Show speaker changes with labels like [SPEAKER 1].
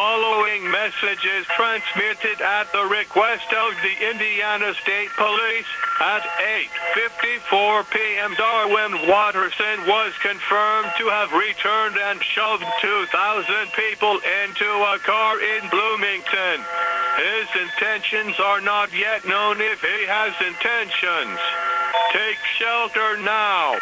[SPEAKER 1] following message is transmitted at the request of the Indiana State Police. At 8:54 p.m. Darwin Watterson was confirmed to have returned and shoved 2,000 people into a car in Bloomington. His intentions are not yet known if he has intentions. Take shelter now.